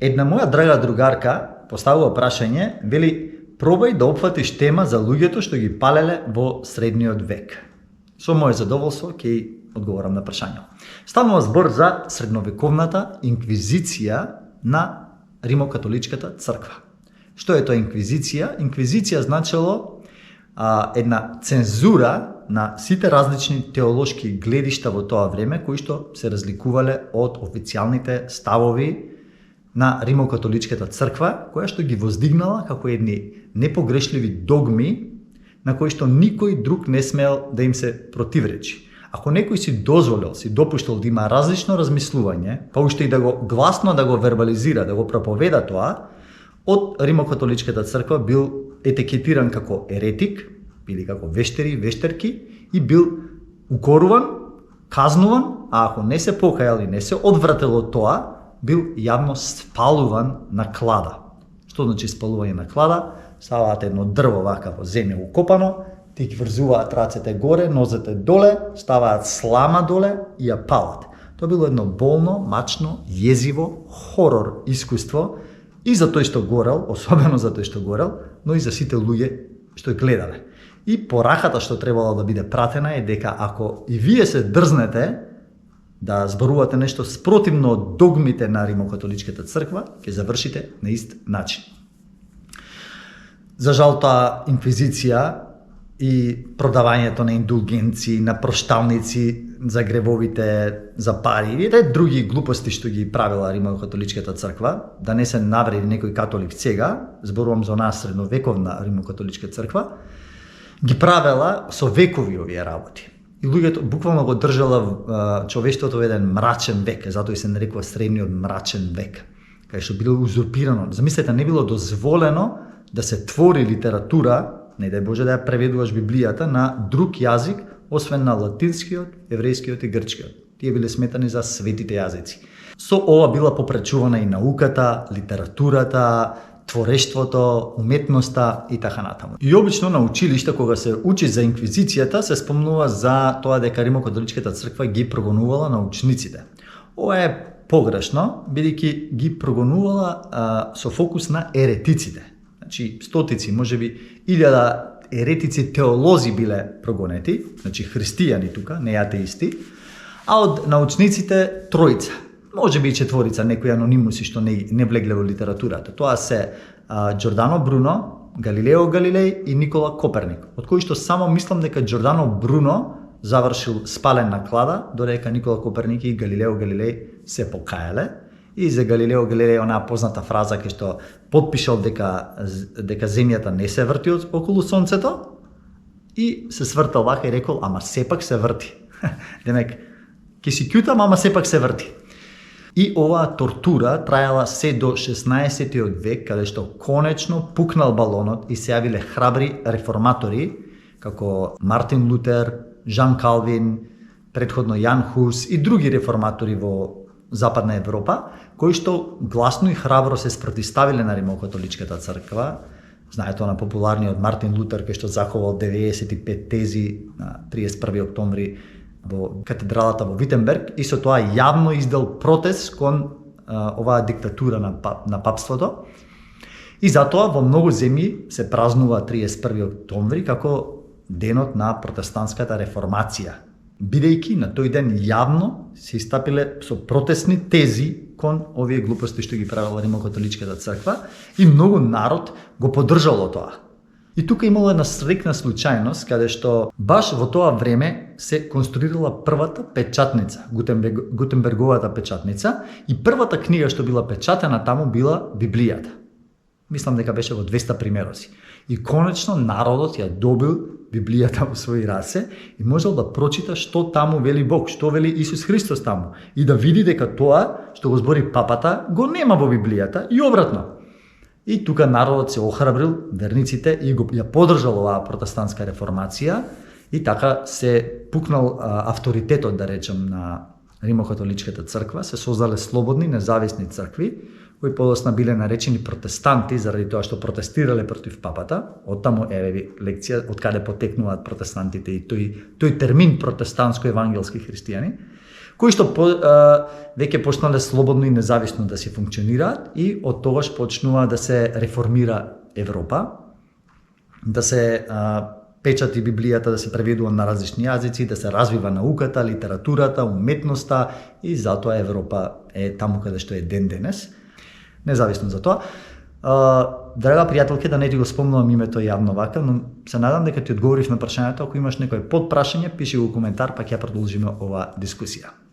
Една моја драга другарка поставила прашање, вели, пробај да опфатиш тема за луѓето што ги палеле во средниот век. Со моје задоволство ќе одговорам на прашањето. Станува збор за средновековната инквизиција на Римокатоличката црква. Што е тоа инквизиција? Инквизиција значело една цензура на сите различни теолошки гледишта во тоа време, кои што се разликувале од официјалните ставови на Римокатоличката црква, која што ги воздигнала како едни непогрешливи догми на кои што никој друг не смел да им се противречи. Ако некој си дозволил, си допуштил да има различно размислување, па уште и да го гласно да го вербализира, да го проповеда тоа, од Римокатоличката црква бил етикетиран како еретик, или како вештери, вештерки, и бил укоруван, казнуван, а ако не се покајал и не се одвратил од тоа, бил јавно спалуван на клада. Што значи спалување на клада? Ставаат едно дрво вака во земја укопано, ти ги врзуваат рацете горе, нозете доле, ставаат слама доле и ја палат. Тоа било едно болно, мачно, језиво, хорор искуство и за тој што горел, особено за тој што горел, но и за сите луѓе што ја гледале. И пораката што требало да биде пратена е дека ако и вие се дрзнете да зборувате нешто спротивно од догмите на Римокатоличката црква, ќе завршите на ист начин. За жал, таа инквизиција и продавањето на индулгенции, на прошталници за гревовите, за пари и други глупости што ги правила Римокатоличката црква, да не се навреди некој католик сега, зборувам за онаа средновековна Римокатоличка црква, ги правела со векови овие работи. И луѓето буквално го држала човештвото во еден мрачен век, затоа и се нарекува средниот мрачен век, кај што било узурпирано. Замислете, не било дозволено да се твори литература, не дај Боже да ја преведуваш Библијата на друг јазик, освен на латинскиот, еврејскиот и грчкиот. Тие биле сметани за светите јазици. Со ова била попречувана и науката, литературата, творештвото, уметноста и така натаму. И обично на училишта, кога се учи за инквизицијата, се спомнува за тоа дека Римокатоличката црква ги прогонувала научниците. Ова е погрешно, бидејќи ги прогонувала со фокус на еретиците. Значи, стотици, можеби 1000 еретици теолози биле прогонети, значи христијани тука, не атеисти, а од научниците тројца. Може би и четворица, некои анонимуси што не влегле во литературата. Тоа се Џордано Бруно, Галилео Галилеј и Никола Коперник, од кои што само мислам дека Џордано Бруно завршил спален на клада, додека Никола Коперник и Галилео Галилеј се покаяле. И за Галилео Галилеј онаа позната фраза кај што потпишал дека земјата не се врти околу сонцето и се свртал вака и рекол, ама сепак се врти. Демек, ќе си кјутам, ама сепак се врти. И оваа тортура трајала се до 16 век, каде што конечно пукнал балонот и се јавиле храбри реформатори, како Мартин Лутер, Жан Калвин, предходно Јан Хус и други реформатори во Западна Европа, кои што гласно и храбро се спротивставиле на Римокатоличката црква. Знаете на популарниот Мартин Лутер, кој што заховал 95 тези на 31 октомври во катедралата во Витенберг и со тоа јавно издал протест кон оваа диктатура на папството. И затоа во многу земји се празнува 31 октомври како денот на протестантската реформација, бидејќи на тој ден јавно се истапиле со протестни тези кон овие глупости што ги правила Римокатоличката црква и многу народ го поддржало тоа. И тука имало една среќна случајност, каде што баш во тоа време се конструирала првата печатница, Гутенберговата печатница, и првата книга што била печатена таму била Библијата. Мислам дека беше во 200 примероси. И конечно народот ја добил Библијата во своји раце и можел да прочита што таму вели Бог, што вели Исус Христос таму и да види дека тоа што го збори папата го нема во Библијата и обратно. И тука народот се охрабрил, верниците, и ја поддржал оваа протестантска реформација и така се пукнал авторитетот, да речем, на Римокатоличката црква, се создале слободни, независни цркви, кои подосна биле наречени протестанти заради тоа што протестирале против папата. Оттаму еве ви лекција од каде потекнуваат протестантите и тој термин протестантско-евангелски христијани, кои што веќе почнале слободно и независно да се функционираат и од тогаш почнува да се реформира Европа, да се печати Библијата, да се преведува на различни јазици, да се развива науката, литературата, уметноста и затоа Европа е таму каде што е денес. Независно за тоа. Драга пријателке, да не ти го спомнувам името јавно вака, но се надам дека ти одговорив на прашањето. Ако имаш некој подпрашање, пиши го коментар, па ќе продолжиме оваа дискусија.